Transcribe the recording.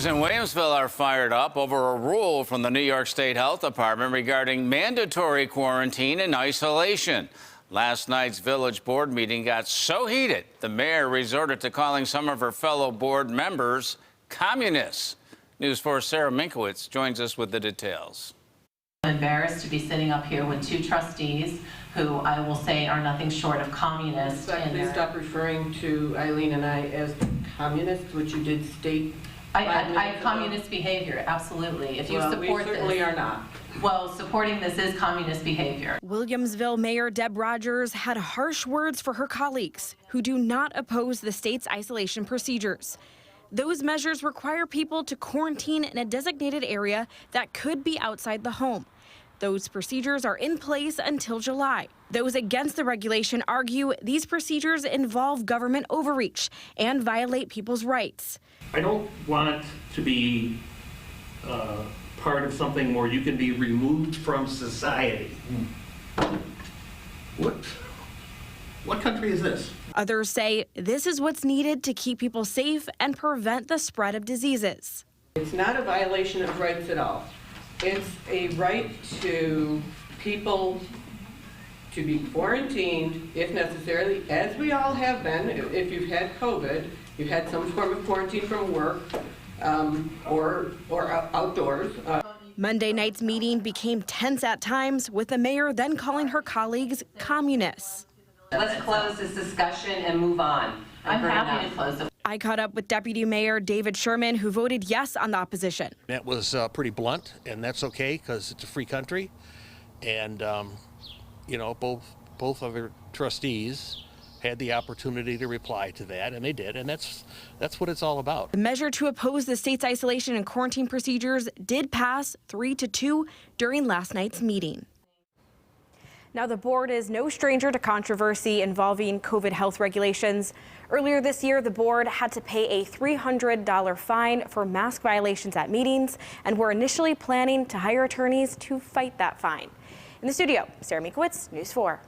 In Williamsville are fired up over a rule from the New York State Health Department regarding mandatory quarantine and isolation. Last night's village board meeting got so heated, the mayor resorted to calling some of her fellow board members communists. News 4's Sarah Minkowitz joins us with the details. I'm embarrassed to be sitting up here with two trustees who I will say are nothing short of communists. Please stop referring to Eileen and I as communists, which you did state. I communist behavior, absolutely. If you support we certainly this, are not. Well, supporting this is communist behavior. Williamsville Mayor Deb Rogers had harsh words for her colleagues who do not oppose the state's isolation procedures. Those measures require people to quarantine in a designated area that could be outside the home. Those procedures are in place until July. Those against the regulation argue these procedures involve government overreach and violate people's rights. I don't want to be part of something where you can be removed from society. What country is this? Others say this is what's needed to keep people safe and prevent the spread of diseases. It's not a violation of rights at all. It's a right to people to be quarantined if necessarily, as we all have been. If you've had COVID, you've had some form of quarantine from work or outdoors. Monday night's meeting became tense at times, with the mayor then calling her colleagues communists. Let's close this discussion and move on. I'm happy to close it. I caught up with Deputy Mayor David Sherman, who voted yes on the opposition. That was pretty blunt, and that's okay because it's a free country. And, you know, both of our trustees had the opportunity to reply to that, and they did, and that's what it's all about. The measure to oppose the state's isolation and quarantine procedures did pass 3-2 during last night's meeting. Now, the board is no stranger to controversy involving COVID health regulations. Earlier this year, the board had to pay a $300 fine for mask violations at meetings, and were initially planning to hire attorneys to fight that fine. In the studio, Sarah Minkowitz, News 4.